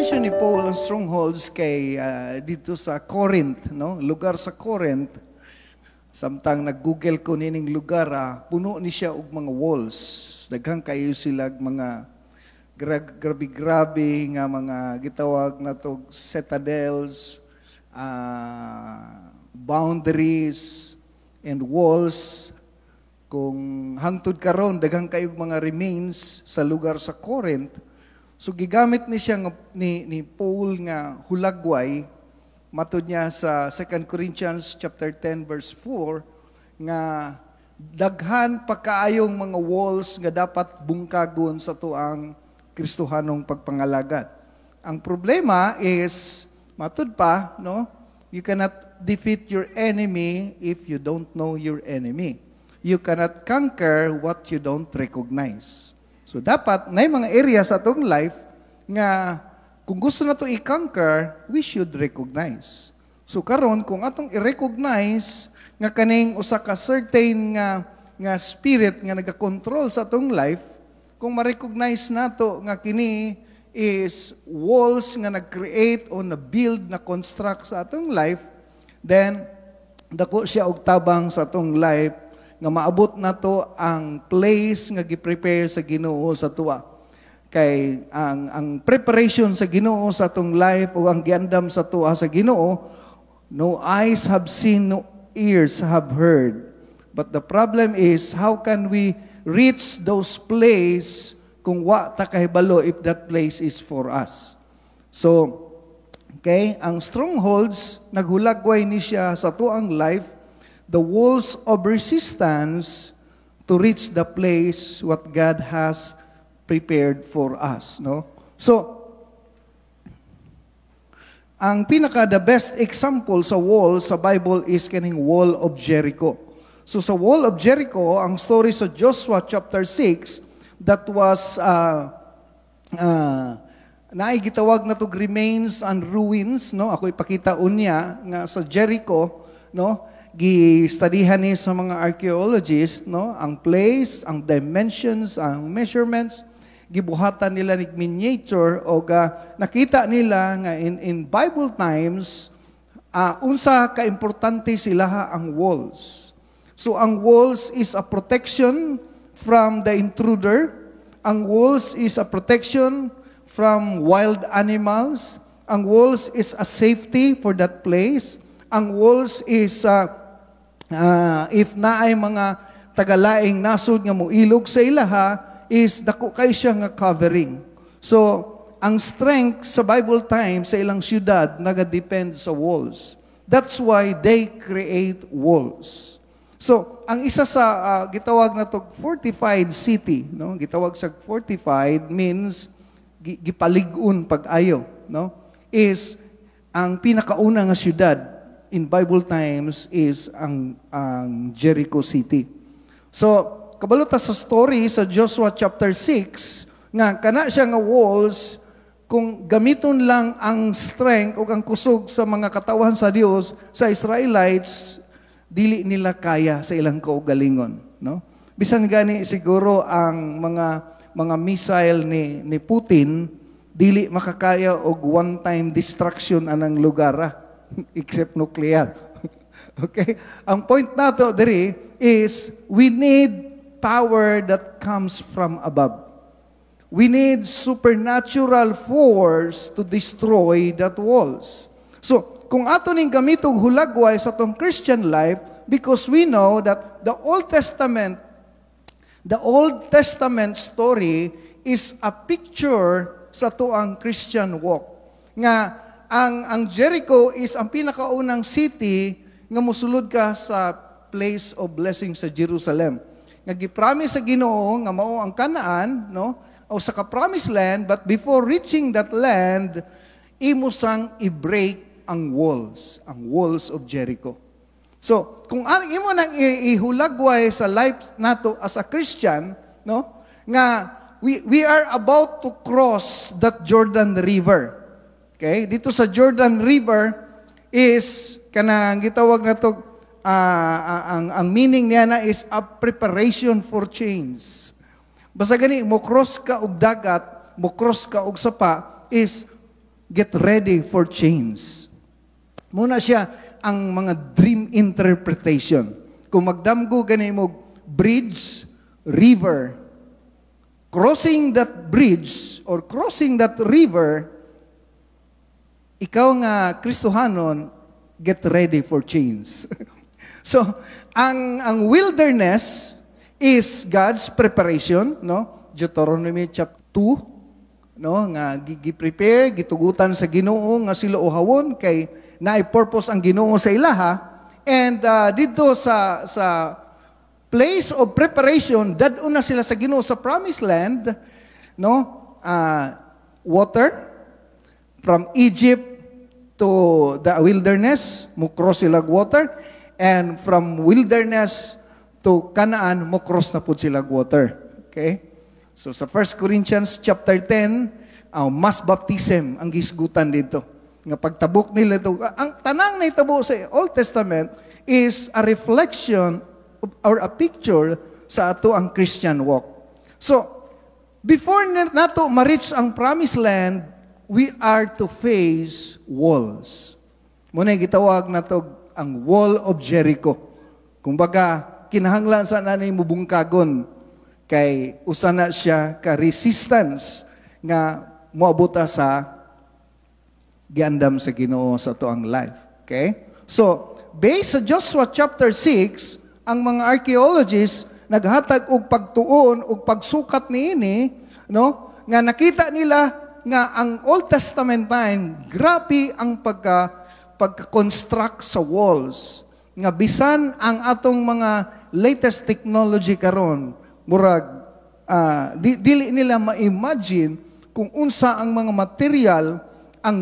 Gi-mention ni Paul ang strongholds kay dito sa Corinth, no? Lugar sa Corinth. Samtang nag-google ko nining lugar, puno ni siya og mga walls. Daghang kayo sila mga grabe-grabe nga mga gitawag na to citadels, boundaries, and walls. Kung hangtod karon daghang kayo mga remains sa lugar sa Corinth. So gigamit ni siya ni Paul nga hulagway matud niya sa 2 Corinthians chapter 10 verse 4 nga daghan pa kaayong mga walls nga dapat bungkagon sa tuang Kristohanong pagpangalagad. Ang problema is matud pa, no? You cannot defeat your enemy if you don't know your enemy. You cannot conquer what you don't recognize. So dapat may mga areas sa atong life nga kung gusto na to i-conquer, we should recognize. So karon kung atong i-recognize nga kaning usa ka certain nga spirit nga naga-control sa atong life, kung ma-recognize nato nga kini is walls nga nag-create o na-build, na-construct sa atong life, then dako siya og tabang sa atong life nga maabot na to ang place nga gi-prepare sa Ginoo sa tuwa. Kay ang preparation sa Ginoo sa atong life o ang giandam sa tuwa sa Ginoo, no eyes have seen, no ears have heard. But the problem is, how can we reach those place kung wa ta kahibalo if that place is for us? So, okay, ang strongholds, naghulagway ni siya sa tuang life, the walls of resistance to reach the place what God has prepared for us, no? So, ang the best example sa wall sa Bible is kaning wall of Jericho. So sa wall of Jericho, ang story sa Joshua chapter 6, that was naigitawag na to remains and ruins, no? Ako ipakita unya nga sa Jericho, no? Gi-studyhan ni sa mga archaeologists, no? Ang place, ang dimensions, ang measurements, gibuhatan nila ni miniature o nakita nila nga in Bible times unsa ka importante sila ang walls. So ang walls is a protection from the intruder. Ang walls is a protection from wild animals. Ang walls is a safety for that place. Ang walls is if naay mga tagalaing nasud nga moilog sa ilaha, is dako kay siya nga covering. So, ang strength sa Bible time sa ilang syudad naga-depend sa walls. That's why they create walls. So, ang isa sa gitawag na to fortified city, no? Gitawag sa fortified means gipalig-on pag-ayo, no? Is ang pinakauna nga syudad in Bible times is ang Jericho city. So, kabalo ta sa story sa Joshua chapter 6 nga kana siya nga walls kung gamiton lang ang strength o ang kusog sa mga katawan sa Dios sa Israelites, dili nila kaya sa ilang kaugalingon, no? Bisan gani siguro ang mga missile ni Putin dili makakaya og one time destruction anang lugar except nuclear. Okay? Ang point nato diri is we need power that comes from above. We need supernatural force to destroy that walls. So, kung ato ning gamitong hulagway sa tong Christian life, because we know that the Old Testament story is a picture sa tuang Christian walk. Nga ang Jericho is ang pinakaunang city nga mosulod ka sa place of blessing sa Jerusalem. Nga gipromise sa Ginoo nga mao ang Canaan, no? O sa ka-promised land, but before reaching that land, imo sang i-break ang walls of Jericho. So, kung imo nang ihulagway sa life nato as a Christian, no? Nga we are about to cross that Jordan River. Okay? Dito sa Jordan River is kanang gitawag na to ang meaning niya na is a preparation for change. Basta gani mo cross ka og dagat, mo cross ka og sapa is get ready for change. Muna siya ang mga dream interpretation. Kung magdamgo gani mo bridge, river, crossing that bridge or crossing that river, ikaw nga Kristohanon, get ready for change. So, ang wilderness is God's preparation, no? Deuteronomy chapter 2, no, nga gi-prepare, gitugutan sa Ginoo nga sila uhawon kay naay purpose ang Ginoo sa ilaha, and dito sa place of preparation dadun na sila sa Ginoo sa promised land, no, water from Egypt to the wilderness mo cross sila water, and from wilderness to Canaan mo cross na pud sila water. Okay, so sa 1 Corinthians chapter 10, mass baptism ang gisgutan dito. Nga pagtabok nila ito, ang tanang na itabo sa Old Testament is a reflection or a picture sa ato ang Christian walk. So, before nato ma-reach ang promised land, we are to face walls. Muna gitawag nato ang wall of Jericho. Kumbaga, kinahanglan sa nanay mo bungkagon kay usa na siya ka resistance nga moabuta sa giandam sa Ginoo sa tuang life. Okay? So, based sa Joshua chapter 6, ang mga archaeologists naghatag og pagtuon og pagsukat niini, no? Nga nakita nila nga ang Old Testament time, grabe ang pagka-construct sa walls. Nga bisan ang atong mga latest technology karon, murag dili nila ma-imagine kung unsa ang mga material, ang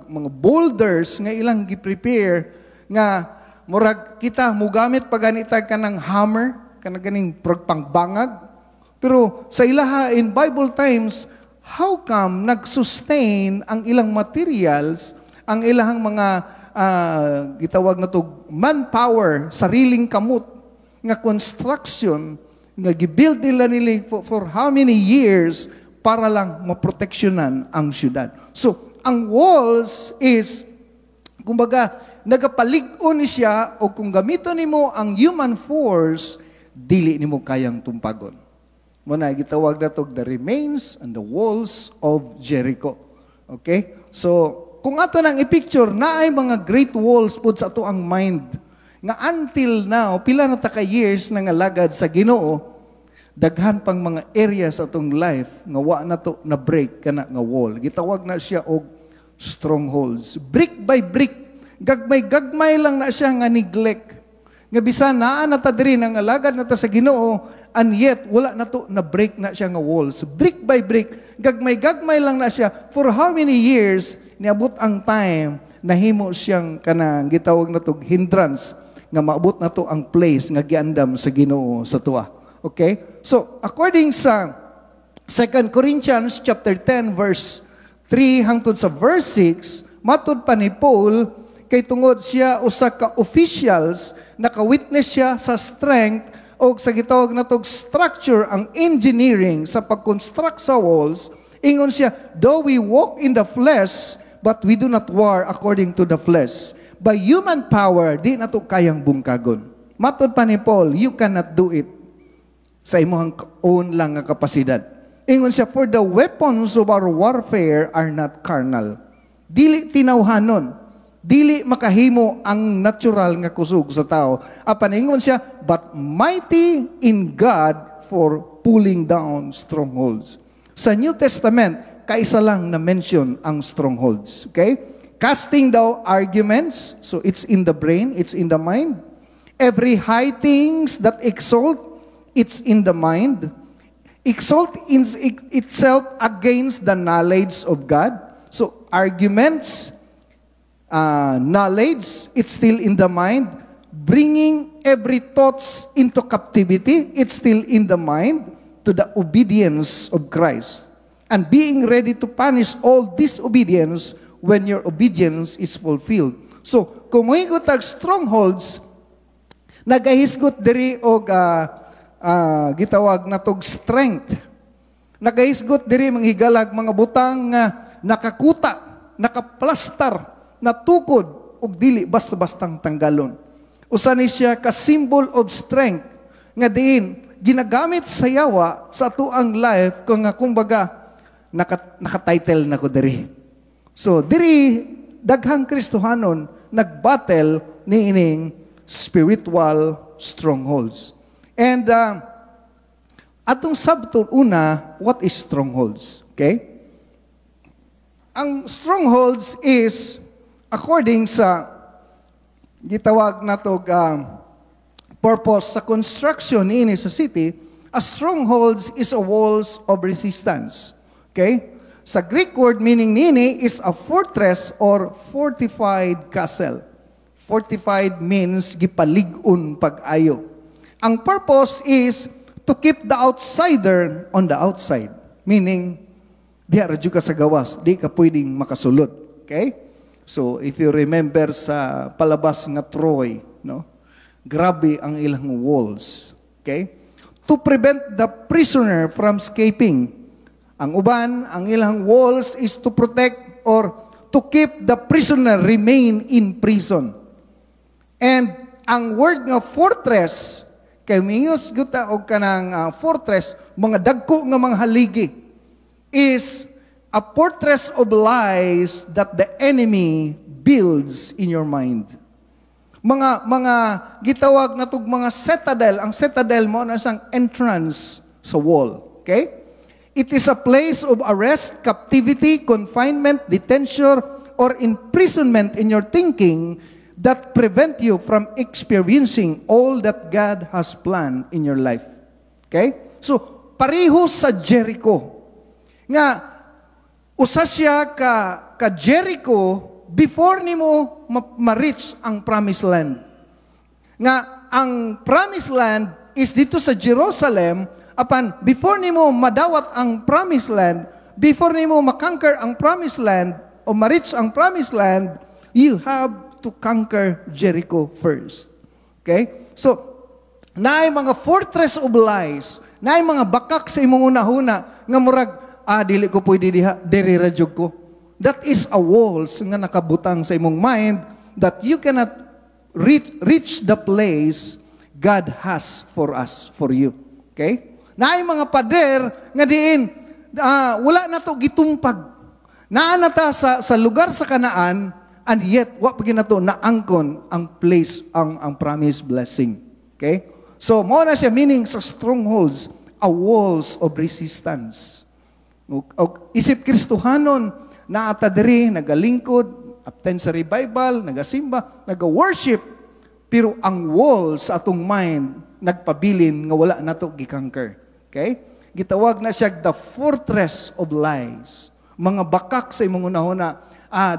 mga boulders nga ilang gi-prepare nga murag kita mugamit paganita kanang hammer kanang ganing pangbangag, pero sa ilaha in Bible times, how come nag-sustain ang ilang materials, ang ilang mga gitawag na to manpower, sariling kamot nga construction nga gibuild nila for how many years para lang maproteksyonan ang syudad. So ang walls is, kumbaga, nagapalig-on siya, o kung gamiton nimo ang human force, dili nimo kayang tumpagon. Muna, gitawag na to the remains and the walls of Jericho. Okay? So, kung ato nang i-picture, na ay mga great walls po sa ato ang mind, nga until now, pila na taka years na nga lagad sa Ginoo, daghan pang mga areas sa atong life, nga wa na to na break kana nga wall. Gitawag na siya og strongholds. Brick by brick, gagmay lang na siya nga neglect. Nga bisan naa na ta diri nang alagad na ta sa Ginoo, and yet wala na to na break na siya nga walls. Brick by brick, gagmay lang na siya. For how many years niabot ang time nahimo siyang kanang gitawag na to hindrance nga maabot na to ang place nga giandam sa Ginoo sa tuwa. Okay? So, according sa 2 Corinthians chapter 10 verse 3 hangtod sa verse 6, matud pa ni Paul, kay tungod siya usa ka officials, naka-witness siya sa strength o sa gitawag na tog structure, ang engineering sa pag-construct sa walls. Ingon siya, though we walk in the flesh, but we do not war according to the flesh. By human power, di na to kayang bungkagon. Matud pa ni Paul, you cannot do it sa imong own lang nga kapasidad. Ingon siya, for the weapons of our warfare are not carnal. Dili tinawhanon. Dili makahimo ang natural nga kusog sa tao. Apan ingon siya, but mighty in God for pulling down strongholds. Sa New Testament, kaisa lang na mention ang strongholds. Okay? Casting down arguments, so it's in the brain, it's in the mind. Every high things that exalt, it's in the mind. Exalt in itself against the knowledge of God. So, arguments, knowledge, it's still in the mind. Bringing every thoughts into captivity, it's still in the mind, to the obedience of Christ. And being ready to punish all disobedience when your obedience is fulfilled. So, kung mo'y tag strongholds, nagahisgot diri og gitawag na tog strength. Nagahisgot diri manghigalag mga butang nga nakakuta nakaplastar, natukod, ug dili basta-bastang tanggalon. Usa ni siya ka symbol of strength nga diin ginagamit sa yawa sa atuang life kung nga kumbaga naka-title na ko diri. So diri daghang Kristohanon nagbattle ni ining spiritual strongholds. And atong sabton una, what is strongholds? Okay? Ang strongholds is according sa gitawag natog purpose sa construction niini sa city, a strongholds is a walls of resistance. Okay? Sa Greek word meaning niini is a fortress or fortified castle. Fortified means gipalig-on pag-ayo. Ang purpose is to keep the outsider on the outside. Meaning, di radyo ka sa gawas, di ka pwedeng makasulod. Okay? So, if you remember sa palabas nga Troy, no? Grabe ang ilang walls. Okay? To prevent the prisoner from escaping. Ang uban, ang ilang walls is to protect or to keep the prisoner remain in prison. And ang word nga fortress, kay mingos guta og kanang fortress, mga dagko nga mga haligi, is a fortress of lies that the enemy builds in your mind. Mga gitawag natug mga citadel. Ang citadel mo na isang entrance sa wall. Okay? It is a place of arrest, captivity, confinement, detention, or imprisonment in your thinking that prevent you from experiencing all that God has planned in your life. Okay? So, pareho sa Jericho. Nga, usa siya ka Jericho before nimo ma-reach ang promised land. Nga, ang promised land is dito sa Jerusalem, apan before nimo madawat ang promised land, before nimo makonquer ang promised land, o ma-reach ang promised land, you have to conquer Jericho first. Okay? So, naay mga fortress of lies, naay mga bakak sa imong unahuna, nga murag, dili ko pwede diri radyog ko. That is a walls nga nakabutang sa imong mind that you cannot reach the place God has for us, for you. Okay? Naay mga pader nga diin, wala na to gitumpag. Naa na ta sa lugar sa Kanaan, and yet, what pagin na to, naangkon ang place, ang promised blessing. Okay? So, mo na siya meaning sa strongholds, a walls of resistance. Isip Kristohanon, naata diri, nagalingkod, attend sa revival, nagasimba, naga-worship, pero ang walls sa atong mind, nagpabilin nga wala na to gikanker. Okay? Gitawag na siya the fortress of lies. Mga bakak sa imong unahuna,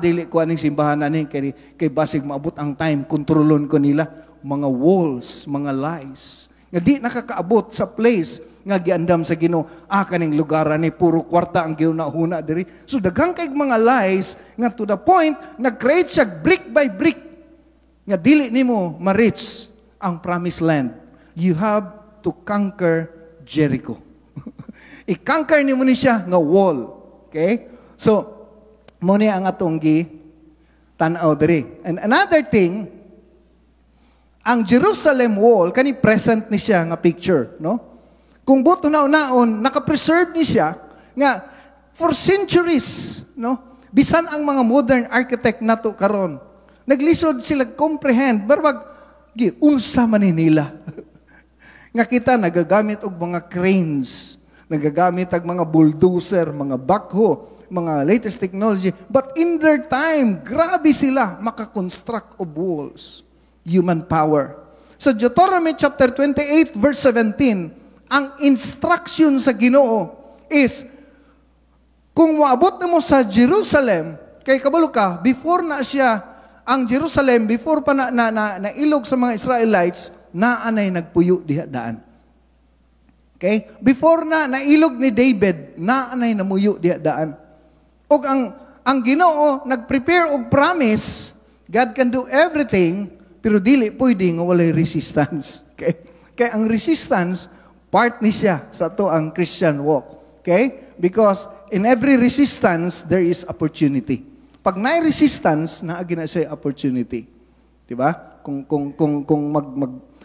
dili ko aning simbahan ani kay basig maabot ang time, kontrolon ko nila. Mga walls, mga lies. Nga di nakakaabot sa place nga giandam sa Ginoo. Kaning lugar ni puro kwarta ang ginahuna diri. So daghang kay mga lies nga to the point nag-create siya brick by brick nga dili nimo ma-reach ang promised land. You have to conquer Jericho. I-conquer nimo ni siya nga wall. Okay? So muna ang atong tanaw diri. And another thing, ang Jerusalem wall, kani present ni siya nga picture, no? Kung buto naon, naka-preserve ni siya nga for centuries, no? Bisan ang mga modern architect nato karon, naglisod sila comprehend, barwag unsa man nila. Nga kita nagagamit og mga cranes, nagagamit og mga bulldozer, mga backhoe, mga latest technology, but in their time, grabe sila makakonstruct of walls. Human power. Sa Deuteronomy chapter 28 verse 17, ang instruction sa Ginoo is, kung moabot na mo sa Jerusalem, kay kabalo ka, before na siya, ang Jerusalem, before pa na ilog sa mga Israelites, naanay nagpuyo diha daan. Okay? Before na nailog ni David, naanay namuyo diha daan. Og ang Ginoo nag-prepare og promise, God can do everything, pero dili pwede nga walay resistance. Okay? Kaya ang resistance, part ni siya sa to ang Christian walk. Okay? Because in every resistance, there is opportunity. Pag na-resistance, naagi na siya opportunity. Di ba? Kung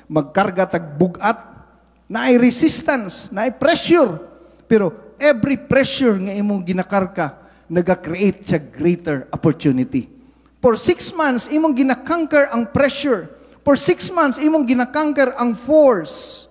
magkarga tag bugat, na-resistance, na-pressure. Pero every pressure nga imong ginakarga, naga-create siya greater opportunity. For 6 months, imong ginakanker ang pressure. For 6 months, imong ginakanker ang force.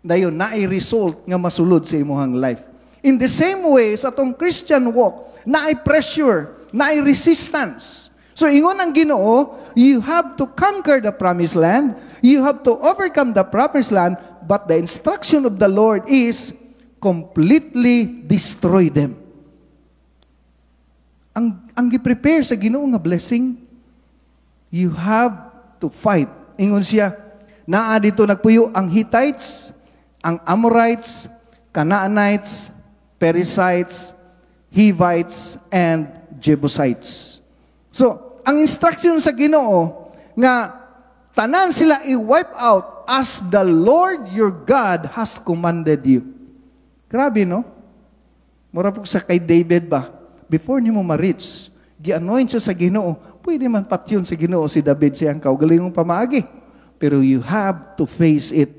Dayon, na-result nga masulod sa imong life. In the same way, sa atong Christian walk, na-pressure, na-resistance. So, ingon ang Ginoo, you have to conquer the promised land, you have to overcome the promised land, but the instruction of the Lord is completely destroy them. Ang gi-prepare sa Ginoo nga blessing, you have to fight. Ingon siya, naa dito nagpuyo ang Hittites, ang Amorites, Canaanites, Perizzites, Hivites, and Jebusites. So, ang instruction sa Ginoo nga tanan sila i-wipe out as the Lord your God has commanded you. Grabe, no? Mura po sa kay David ba? Before niyo mo ma-reach, gi-anoint siya sa Ginoo, pwede man patyon sa Ginoo si David siyang kaugalingong pamaagi. Pero you have to face it.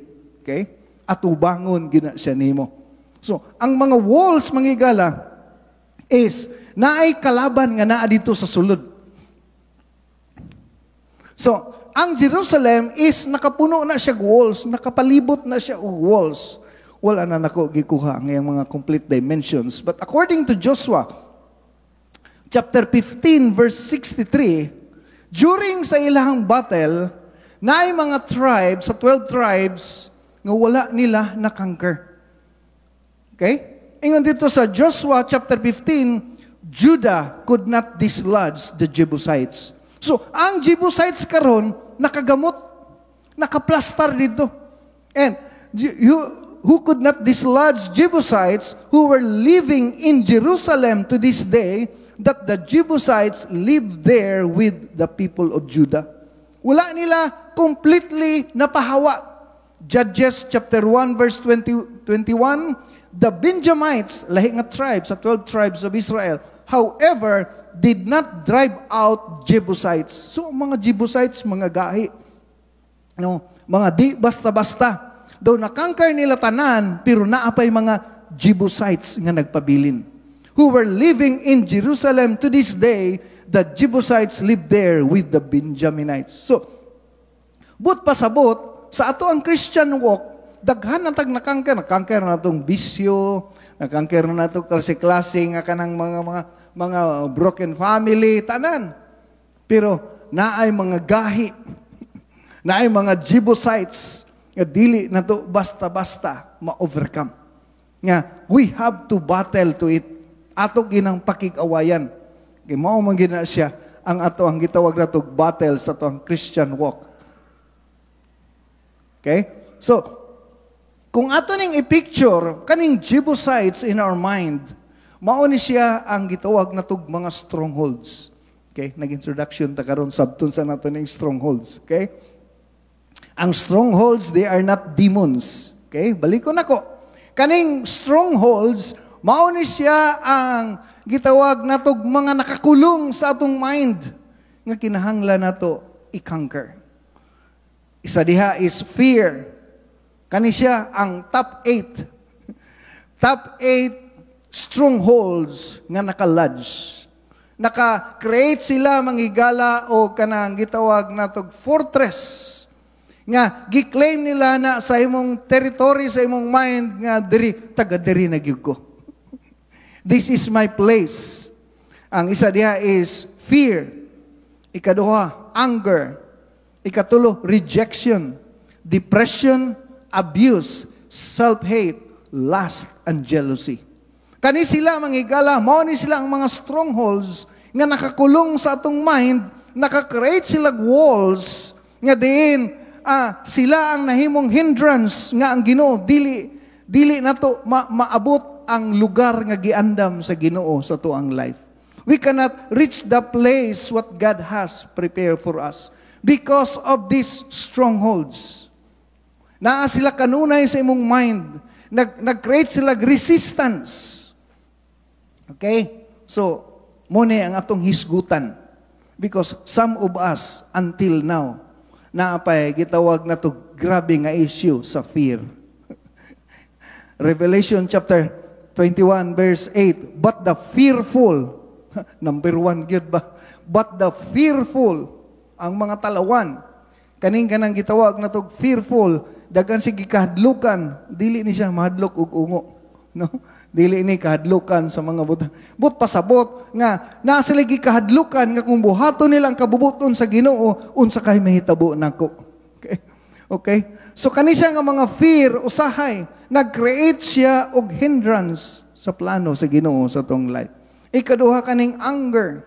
Okay? At ubangon gina siya nimo. So, ang mga walls, mga igala, is naay kalaban nga naa dito sa sulod. So, ang Jerusalem is nakapuno na siya walls, nakapalibot na siya og walls. Wala na nako gikuha ang mga complete dimensions. But according to Joshua, chapter 15, verse 63, during sa ilahang battle, naay mga tribes, sa 12 tribes, nga wala nila na-conquer. Okay? Ingon dito sa Joshua chapter 15, Judah could not dislodge the Jebusites. So, ang Jebusites karon nakagamot, nakaplastar dito. And who could not dislodge Jebusites who were living in Jerusalem to this day, that the Jebusites lived there with the people of Judah. Wala nila completely napahawa. Judges chapter 1 verse 21, the Benjamites, lahi nga tribes, sa 12 tribes of Israel, however, did not drive out Jebusites. So, mga Jebusites, mga gahi, no, mga di basta-basta. Daw nakangkar nila tanan, pero naapay mga Jebusites nga nagpabilin. Who were living in Jerusalem to this day, the Jebusites lived there with the Benjaminites. So, but pasabot, sa ato ang Christian walk, daghan na tag nakangker na itong bisyo, nakangker na ito klase-klase nga kanang mga broken family, tanan. Pero naay mga gahi, naay mga Jebusites, nga dili na to basta-basta ma-overcome. Nga, we have to battle to it. Ato ginang pakig-awayan. Kaya mao man gina siya, ang ato ang gitawag na to battle sa ato ang Christian walk. Okay? So, kung ato ning i-picture, kaning Jebusites in our mind, mauni siya ang gitawag na tug mga strongholds. Okay? Nag-introduction ta karon sabton sa nato ning strongholds. Okay? Ang strongholds, they are not demons. Okay? Balik ko nako. Kaning strongholds, mauni siya ang gitawag na tug mga nakakulong sa atong mind nga kinahanglan nato i-conquer. Isa diha is fear. Kani siya ang top 8. Top 8 strongholds nga naka-lodge. Naka-create sila mangigala o kanang gitawag natog fortress. Nga gi-claim nila na sa imong territory, sa imong mind nga diri taga diri na gyud ko. This is my place. Ang isa diha is fear. Ikaduha, anger. Ikatulo, rejection, depression, abuse, self-hate, lust, and jealousy. Kani sila mangigala, mao ni sila ang mga strongholds nga nakakulong sa atong mind, naka-create sila walls nga diin sila ang nahimong hindrance nga ang Ginoo dili nato maabot ang lugar nga giandam sa Ginoo sa tuang life. We cannot reach the place what God has prepared for us because of these strongholds. Naa sila kanunay sa imong mind. Nag-create sila resistance. Okay? So, Muna ang atong hisgutan. Because some of us, until now, naapay, gitawag na to grabe nga issue sa fear. Revelation chapter 21 verse 8, but the fearful, number 1 gyud ba? But the fearful, ang mga talawan, kaning kanang gitawag na to fearful, dagan sige kahadlukan, dili ni siya mahadlok og ungo, no? Dili ni kahadlukan sa mga buta. But pasabot nga naa sila gikahadlukan nga kung buhaton nila ang kabubuton sa Ginoo, unsa kay mahitabo nako. Okay? Okay? So kanisa nga mga fear usahay, nag-create siya og hindrance sa plano sa Ginoo sa tong life. Ikaduha kaning anger.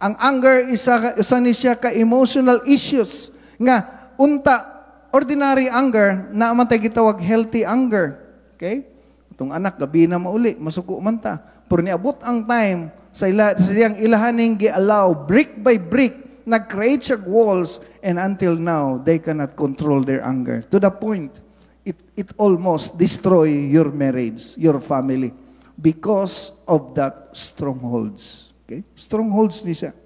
Ang anger isa ni siya ka emotional issues nga unta ordinary anger na man tay gitawag healthy anger. Okay? Itong anak gabi na mauli, masuko man ta. Pero niabot ang time sa iyang ilahaning gi-allow brick by brick, nag-create siya walls, and until now, they cannot control their anger. To the point, it almost destroy your marriage, your family, because of that strongholds. Okay? Strongholds ni siya.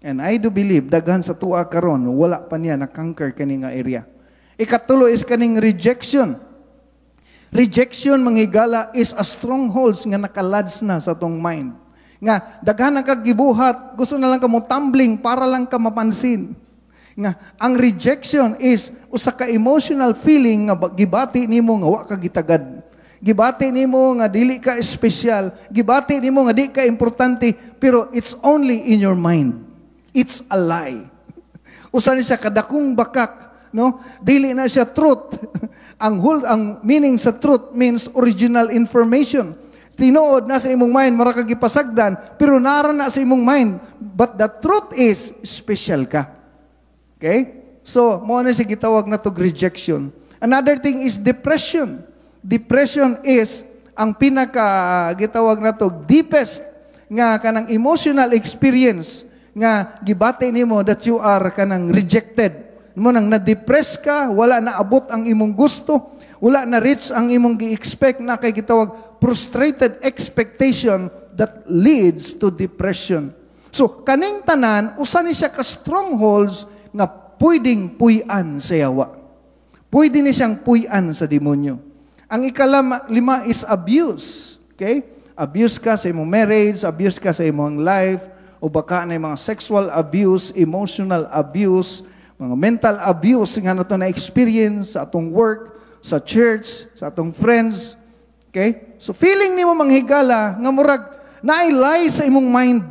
And I do believe, daghan sa tuwa karon, wala pa niya na-conquer kani nga area. Ikatulo is kaning rejection. Rejection, manghigala, is a strongholds nga nakalads na sa tong mind. Nga, daghan ang kagibuhat, gusto na lang ka mo tumbling para lang ka mapansin. Nga, ang rejection is usa ka emotional feeling nga gibati nimo nga wa ka gitagad. Gibati nimo nga dili ka espesyal. Gibati nimo nga di ka importante, pero it's only in your mind. It's a lie. Usa ni siya kadakong bakak, no? Dili na siya truth. Ang meaning sa truth means original information. Tinuod na sa imong mind, mara ka gipasagdan, pero naran na sa imong mind. But the truth is, special ka. Okay? So, mo na siya gitawag na to rejection. Another thing is depression. Depression is ang gitawag na to deepest nga kanang emotional experience nga gibati nimo that you are kanang rejected. Mo nang na-depress ka, wala na abot ang imong gusto, wala na reach ang imong gi-expect, na kay gitawag frustrated expectation that leads to depression. So, kaning tanan, usa ni siya ka strongholds nga pwedeng puy-an sa yawa. Pwede ni siyang puy-an sa demonyo. Ang lima is abuse. Okay? Abuse ka sa imong marriage, abuse ka sa imong life, o baka na mga sexual abuse, emotional abuse, mga mental abuse nga nato na experience sa atong work, sa church, sa atong friends. Okay? So feeling nimo manghigala nga murag nailay sa imong mind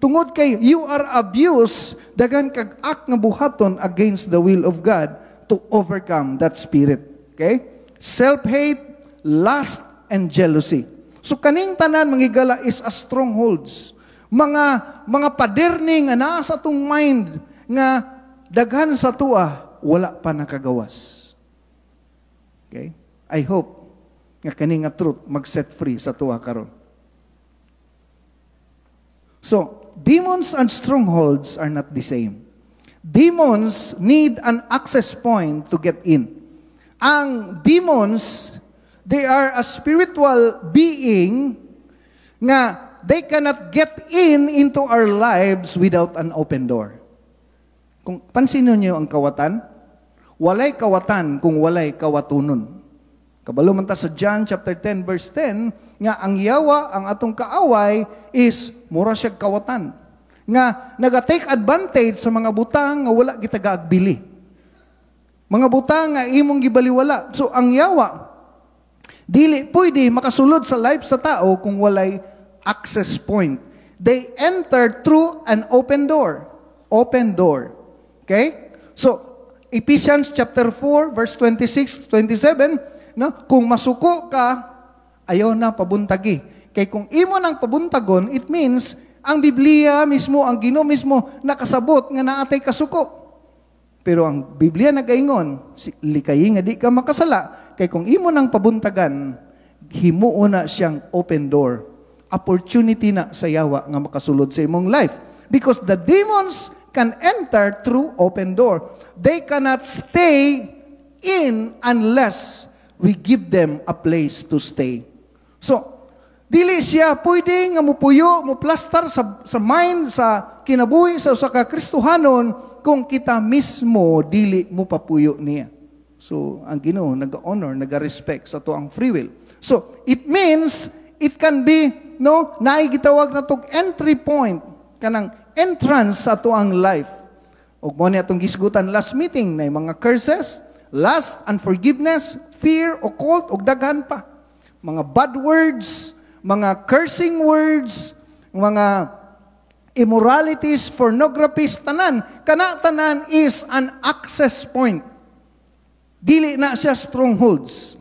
tungod kay you are abused, dagan kag act nga buhaton against the will of God to overcome that spirit. Okay? Self-hate, lust, and jealousy. So kaning tanan manghigala is a strongholds. Mga paderning nga naa sa atong mind nga daghan sa tuwa, wala pa nakagawas. Okay? I hope nga kani nga truth mag-set free sa tuwa karon. So, demons and strongholds are not the same. Demons need an access point to get in. Ang demons, they are a spiritual being nga they cannot get into our lives without an open door. Kung pansinin niyo ang kawatan, walay kawatan kung walay kawatunon. Kabalo man ta sa John chapter 10 verse 10 nga ang yawa, ang atong kaaway is mura siya kawatan. Nga naga-take advantage sa mga butang nga wala gitagaagbili. Mga butang nga imong gibaliwala. So ang yawa dili pwede makasulod sa life sa tao kung walay access point. They enter through an open door. Open door. Okay? So, Ephesians chapter 4, verse 26, 27, no? Kung masuko ka, ayaw na pabuntagi. Kaya kung imo nang pabuntagon, it means, ang Biblia mismo, ang Ginoo mismo, nakasabot nga naatay kasuko. Pero ang Biblia nagaingon, likayi nga di ka makasala, kaya kung imo nang pabuntagan, himuo na siyang open door. Opportunity na sa yawa nga makasulod sa imong life. Because the demons can enter through open door. They cannot stay in unless we give them a place to stay. So, Dili siya pwede nga mupuyo, muplastar sa mind, sa kinabuhi, sa usa ka Kristohanon, kung kita mismo dili mo papuyo niya. So, ang Ginoo nag-honor, nag-respect sa tuang free will. So, it means, it can be, naay gitawag na tog entry point, kanang entrance sa tuang life. Ug mo ni atong gisgutan last meeting, na mga curses, lust, unforgiveness, fear, occult, ug daghan pa. Mga bad words, mga cursing words, mga immoralities, pornographies, tanan. Tanan is an access point. Dili na siya strongholds.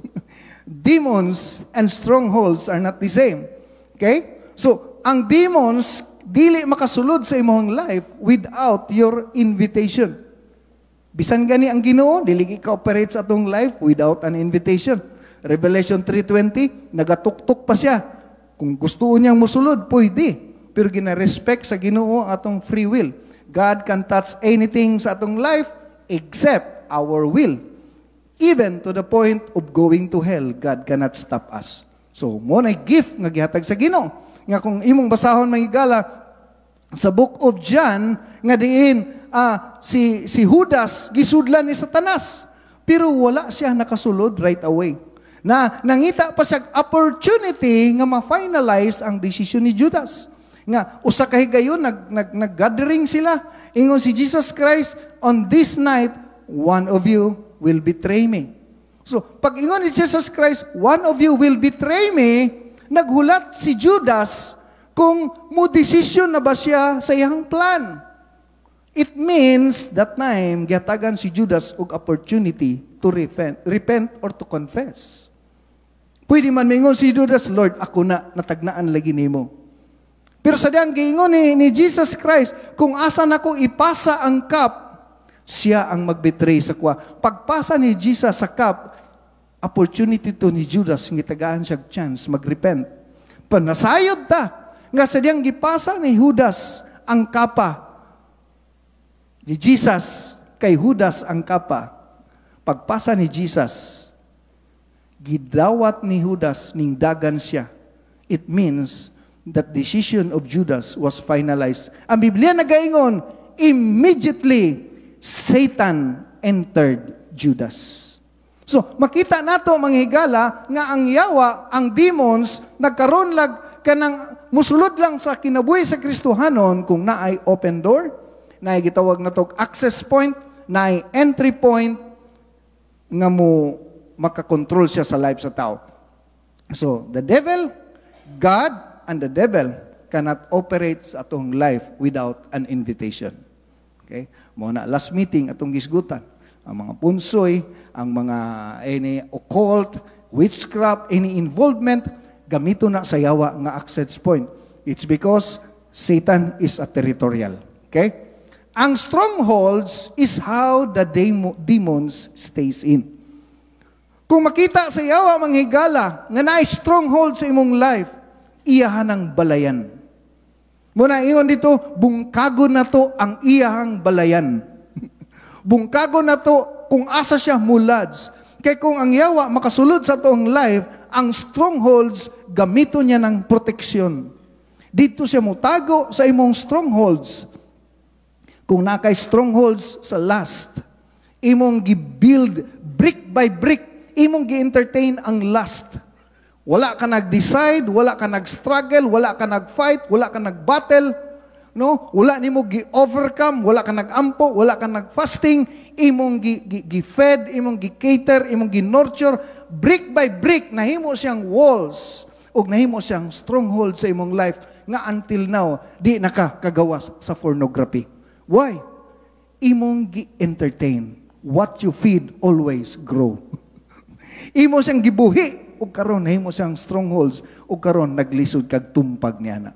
Demons and strongholds are not the same. Okay? So, ang demons, dili makasulod sa imong life without your invitation. Bisan gani ang Ginoo, dili ka-operate sa atong life without an invitation. Revelation 3:20, nagatuktok pa siya. Kung gusto niyang musulod, pwede. Pero gina-respect sa Ginoo atong free will. God can touch anything sa atong life except our will. Even to the point of going to hell, God cannot stop us. So, mo na gift nga gihatag sa Ginoo. Nga kung imong basahon mahigala sa Book of John, nga diin si Judas gisudlan ni Satanas. Pero wala siya nakasulod right away. Na nangita pa siya opportunity nga ma-finalize ang decision ni Judas. Nga usa ka higayon nag-gathering sila. Ingon si Jesus Christ, on this night one of you will betray me. So, pag ingon ni Jesus Christ, one of you will betray me, naghulat si Judas kung mo decision na ba siya sa iyang plan. It means that time, gihatagan si Judas og opportunity to repent or to confess. Pwede man mingon si Judas, Lord, ako na, natagnaan lagi nimo. Pero sa diyang giingon ni Jesus Christ, kung asa na ko ipasa ang cup, siya ang mag-betray sa kwa. Pagpasa ni Jesus sa cup, opportunity to ni Judas, ngitagaan siya chance, mag-repent. Panasayod ta, nga sa diyang gipasa ni Judas ang kapa, ni Jesus, kay Judas ang kapa. Pagpasa ni Jesus, gidawat ni Judas, ning dagan siya. It means that decision of Judas was finalized. Ang Biblia nagaingon, immediately, Satan entered Judas. So, makita nato mga higala nga ang yawa, ang demons, nagkaroon lag kanang musulod lang sa kinabuhi sa Kristohanon kung naay open door, naay gitawag na to access point, naay entry point nga mo makakontrol siya sa life sa tao. So, the devil, God, and the devil cannot operate sa atong life without an invitation. Okay? Muna last meeting atong gisgutan, ang mga punsoy, ang mga any occult, witchcraft, any involvement, gamito na sa yawa nga access point. It's because Satan is a territorial. Okay? Ang strongholds is how the demons stays in. Kung makita sa yawa manghigala nga naay stronghold sa imong life, iyahan ang balayan. Muna ingon dito, bungkago na to ang iyahang balayan. Bungkago na to kung asa siya mulads. Kaya kung ang yawa makasulod sa toong life, ang strongholds, gamito niya ng proteksyon. Dito siya mutago sa imong strongholds. Kung nakay strongholds sa lust, imong gi-build brick by brick, imong gi-entertain ang lust. Wala ka nag-decide, wala ka nag-struggle, wala ka nag-fight, wala ka nag-battle, no? Wala nimo gi-overcome, wala ka nag-ampo, wala ka nag-fasting, imong gi-fed, imong gi-cater, imong gi-nurture, brick by brick, nahimo siyang walls, ug nahimo siyang stronghold sa imong life, nga until now, di nakakagawas sa pornography. Why? Imong gi-entertain. What you feed always grow. Imo siyang gibuhi, ug karon nahimo siyang strongholds, ug karon naglisod kag tumpag niana.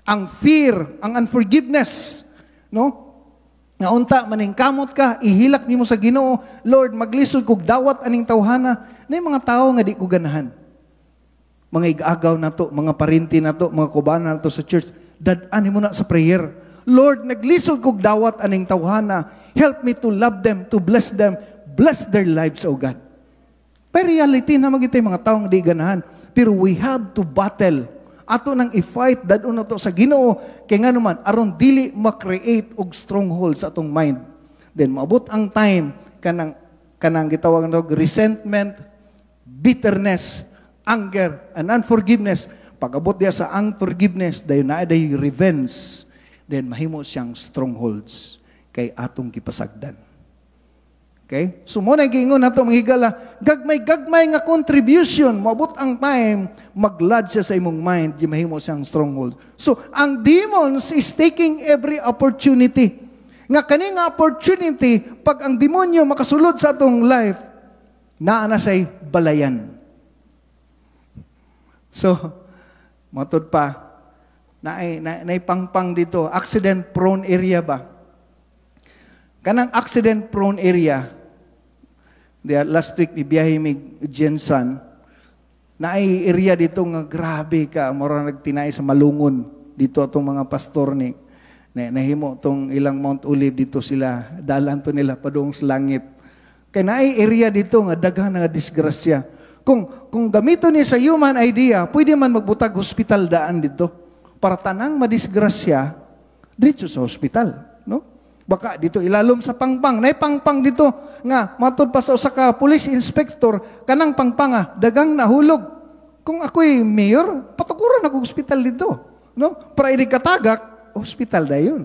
Ang fear, ang unforgiveness, no? Nga unta maningkamot ka, ihilak nimo sa Ginoo, Lord, maglisod kog dawat aning tawhana, nay mga tawo nga di ko ganahan. Mga igagaw na to, mga parinti na to, mga kubanan na to sa church, dad-ani mo na sa prayer. Lord, naglisod kog dawat aning tawhana, help me to love them, to bless them, bless their lives, O God. Pero reality na magitay mga taong di ganahan. Pero we have to battle. ato nang i-fight dadto na to sa Ginoo kay nganuman aron dili ma-create og stronghold sa atong mind. Then maabot ang time kanang gitawag og resentment, bitterness, anger, and unforgiveness. Pag-abot diya sa unforgiveness, dayon na day revenge. Then mahimo siyang strongholds kay atong gipasagdan. Okay? So mo na giingon nato mga higala, gagmay nga contribution, moabot ang time, maglad siya sa imong mind, di mahimo siyang stronghold. So, ang demons is taking every opportunity. Nga kani nga opportunity, pag ang demonyo makasulod sa atong life, naa na say balayan. So, matod pa, naipangpang dito, accident-prone area ba? Kanang accident-prone area, last week, ibiyahe mi Jensan, naay area dito nga grabe ka, mura nagtinay sa Malungon, dito atong mga pastor ni, nahimo tong ilang Mount Olive dito sila, dalan to nila padung sa langit. Kaya naay area dito nga daghan nga disgrasya. Kung gamito ni sa human idea, pwede man magbutag hospital daan dito, para tanang madisgrasya, dito sa hospital, no? Baka dito ilalom sa pangpang. Nay pangpang dito nga matod pa sa usa ka police inspector kanang pangpanga dagang nahulog. Kung ako'y mayor, patukuran ako hospital dito, no? Para idi katagak, hospital dayon.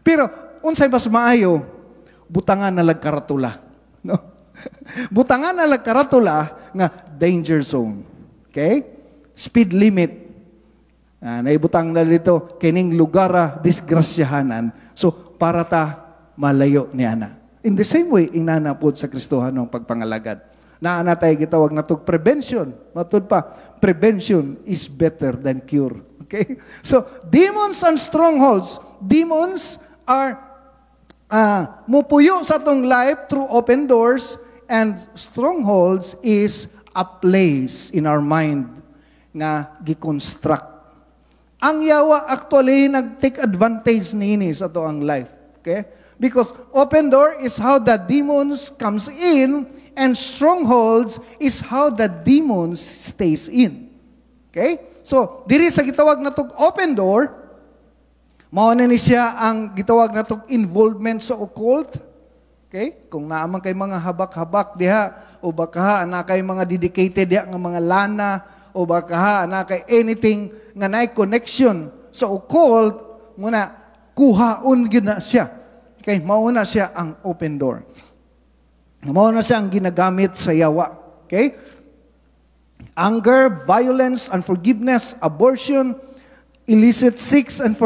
Pero unsay mas maayo, butangan na lagkaratula, no? Butangan na lagkaratula nga danger zone. Okay? Speed limit. Naibutang na dito, kining lugara disgrasyahanan. So, para ta malayo ni ana. In the same way, inana po sa Kristohan ng pagpangalagad. Naana tayo gitawag na to prevention. Matod pa, prevention is better than cure. Okay? So, demons and strongholds. Demons are mupuyo sa atong life through open doors, and strongholds is a place in our mind nga giconstruct. Ang yawa actually nag-take advantage niini sa to ang life. Okay? Because open door is how the demons comes in, and strongholds is how the demons stays in. Okay? So, diri sa gitawag na tong open door, mao na ni siya ang gitawag na tong involvement sa occult. Okay? Kung naamang kay mga habak-habak diha, o baka na kay mga dedicated diha nga mga lana, o baka na kay anything nga naay connection sa occult, muna kuhaon gyud na siya. Okay, mao na siya ang open door. Mao na siya ang ginagamit sa yawa. Okay? Anger, violence, unforgiveness, abortion, illicit sex and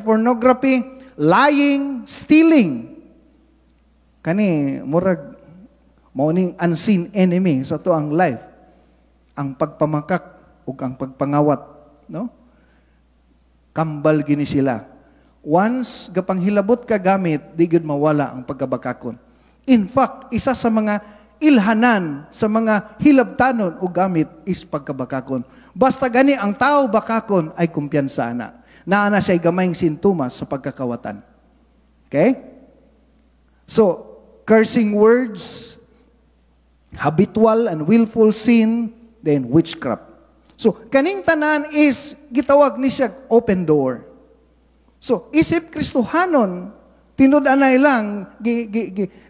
pornography, lying, stealing. Kani murag mao ning unseen enemy sa to ang life. Ang pagpamakak ug ang pagpangawat, no? Kambal gini sila. Once gapanghilabot ka gamit, di gud mawala ang pagkabakakon. In fact, isa sa mga ilhanan sa mga hilabtanon o gamit is pagkabakakon. Basta gani ang tao bakakon ay kumpiyansa na. Naana siya gamayng sintomas sa pagkakawatan. Okay? So, cursing words, habitual and willful sin, then witchcraft. So, kaning tanan is gitawag ni siya open door. So, isip Kristohanon, tinud-anay lang,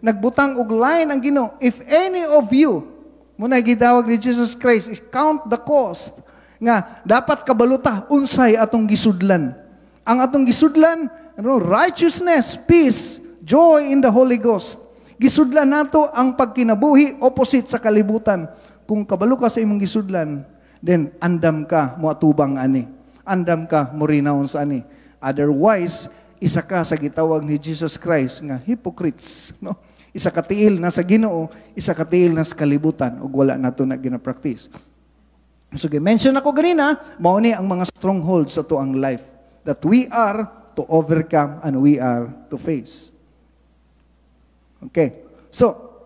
nagbutang og line ang Ginoo, if any of you, muna gitawag ni Jesus Christ, is count the cost, nga dapat kabaluta, unsay atong gisudlan. Ang atong gisudlan, righteousness, peace, joy in the Holy Ghost. Gisudlan nato ang pagkinabuhi opposite sa kalibutan. Kung kabalo ka sa imong gisudlan, then andam ka mo atubang ani. Andam ka mo renounce ani. Otherwise, isa ka sa gitawag ni Jesus Christ nga hypocrites, no? Isa ka tiil na sa Ginoo, isa ka tiil na sa kalibutan ug wala nato na gina-practice. So gi-mention ako ganina, mao ni ang mga strongholds sa to ang life that we are to overcome and we are to face. Okay. So,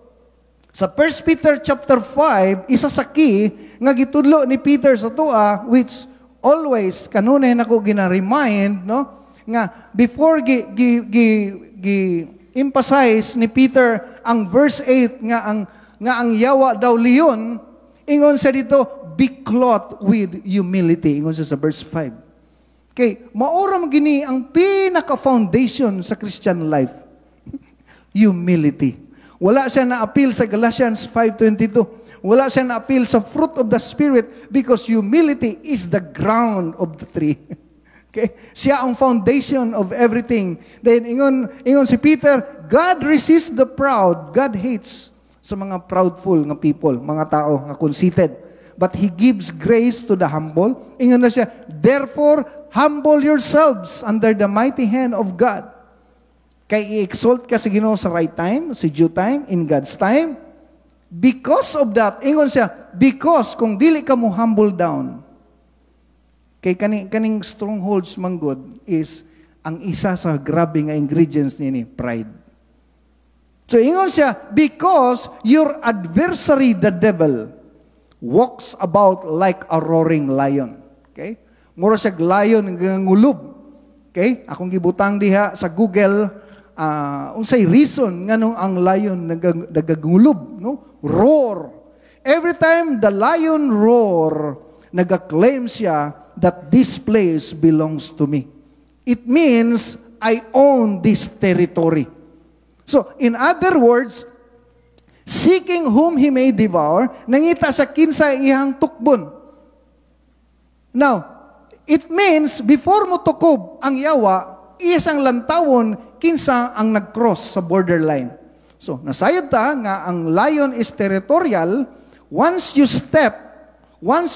sa 1 Peter chapter 5, isa sa key nga gitudlo ni Peter sa tua, which always kanunay nako gina-remind, no? Nga before emphasize ni Peter ang verse 8 nga ang yawa daw leon, Ingon siya dito, be clothed with humility. Ingon siya sa verse 5. Okay, maoram gini ang pinaka-foundation sa Christian life. Humility. Wala siya na-appeal sa Galatians 5:22. Wala siya na-appeal sa fruit of the Spirit because humility is the ground of the tree. Okay? Siya ang foundation of everything. Then ingon si Peter, God resists the proud, God hates sa mga proudful nga people, mga tao nga conceited. But He gives grace to the humble. Ingon na siya, therefore, humble yourselves under the mighty hand of God. Kay i-exalt ka sa Ginoo sa right time, sa due time, in God's time. Because of that, ingon siya, because kung dili ka mo humble down, kay kaning strongholds manggod is ang isa sa grabe nga ingredients nini, pride. So ingon siya, because your adversary, the devil, walks about like a roaring lion. Okay? Mura siya lion nga ngulob. Okay? Akong gibutang diha sa Google, unsay reason nganong ang lion nagagulob, no? Roar. Every time the lion roar, nagaklaim siya that this place belongs to me. It means I own this territory. So, in other words, seeking whom he may devour, nangita sa kinsa iyang tukbon. Now, it means before mo tukob ang yawa, isang lantawon kinsa ang nag-cross sa borderline. So, nasayod ta nga ang lion is territorial. Once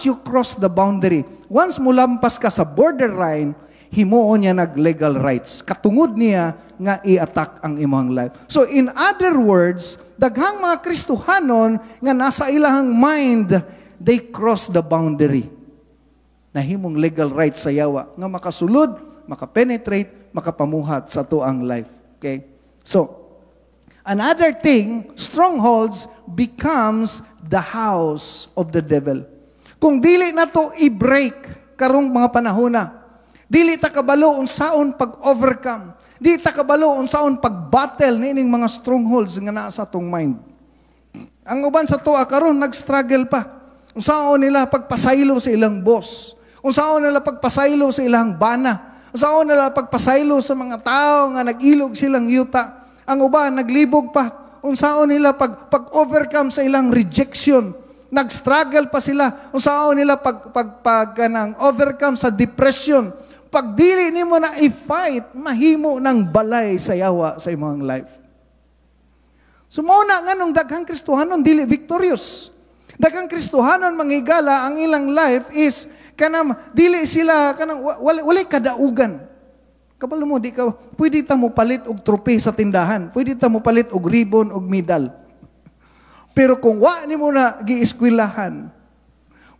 you cross the boundary, once mo lampas ka sa borderline, himuon niya nag-legal rights. Katungod niya nga i-attack ang imong life. So, in other words, daghang mga Kristohanon nga nasa ilahang mind, they cross the boundary. Nahimong legal rights sa yawa nga makasulod, makapenetrate, makapamuhat sa tuang life. Okay? So, another thing, strongholds becomes the house of the devil. Kung dili na to i-break karong mga panahona, dili ta kabalo unsaon pag-overcome, dili ta kabalo unsaon pag-battle nining mga strongholds nga naa sa atong mind. Ang uban sa tuwa karon nag-struggle pa. Unsaon nila pagpasaylo sa ilang boss? Unsaon nila pagpasaylo sa ilang bana? Unsaon nila pagpasaylo sa mga tao nga nag-ilog silang yuta? Ang uban naglibog pa. Unsaon nila pag-overcome sa ilang rejection? Nag-struggle pa sila. Unsaon nila overcome sa depression? Pag dili nimo na i-fight, mahimo ng balay sa yawa sa imong life. Sumuna nga nung daghang Kristohanon dili victorious. Daghang Kristohanon manghigala ang ilang life is kanang dili sila kanang walay kadaugan. Kabalo mo di ka pwede ta mo palit og trophy sa tindahan. Pwede ta mo palit og ribbon og medal. Pero kung wa nimo na gieskwilahan,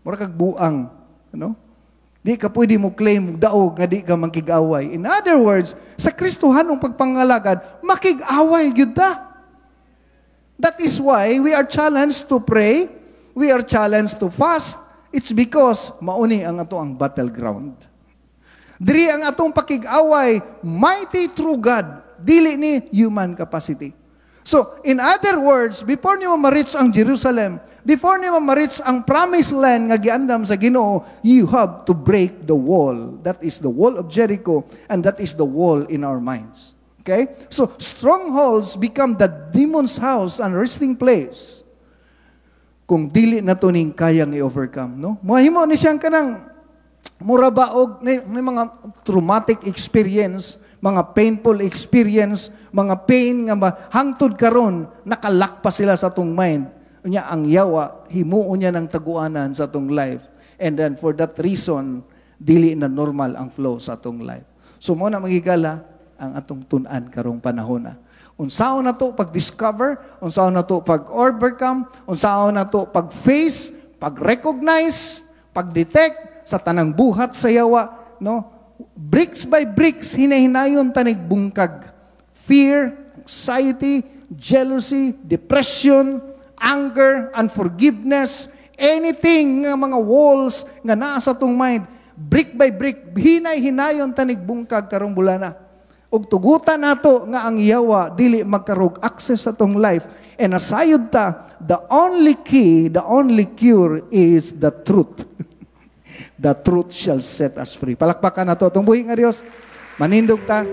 mura kag buang, ano? Di ka pwede mo claim daog nga di ka makig-away. In other words, sa Kristohanong pagpangalagad, makig-away gyud ta. That is why we are challenged to pray, we are challenged to fast. It's because mauni ang ato ang battleground. Diri ang atong pakig-away, mighty through God, dili ni human capacity. So, in other words, before niyo ma-reach ang Jerusalem, before niyo ma-reach ang promised land nga giandam sa Ginoo, you have to break the wall. That is the wall of Jericho, and that is the wall in our minds. Okay? So, strongholds become the demon's house and resting place. Kung dili na to ning kayang i-overcome, no? Mahimo ni siyang kanang murabaog ni mga traumatic experience, mga painful experience, mga pain nga hangtod karon nakalak pa sila sa atong mind. Unya ang yawa himuon niya ng taguanan sa atong life. And then for that reason, dili na normal ang flow sa atong life. So mo na magigala ang atong tun-an karong panahon na. Unsaon na to pag-discover, unsaon na to pag-overcome, unsaon na to pag-face, pag-recognize, pag-detect sa tanang buhat sa yawa, no? Bricks by bricks, hinahinayon tanig bungkag. Fear, anxiety, jealousy, depression, anger, unforgiveness, anything nga mga walls nga naa sa tong mind, brick by brick, hinay-hinayon tanig bungkag karong bulana. ug tugutan nato nga ang yawa dili magkarog access sa tong life. And asayod ta, the only key, the only cure is the truth. The truth shall set us free. Palakpakan nato itong buhi nga Dios. Manindog ta.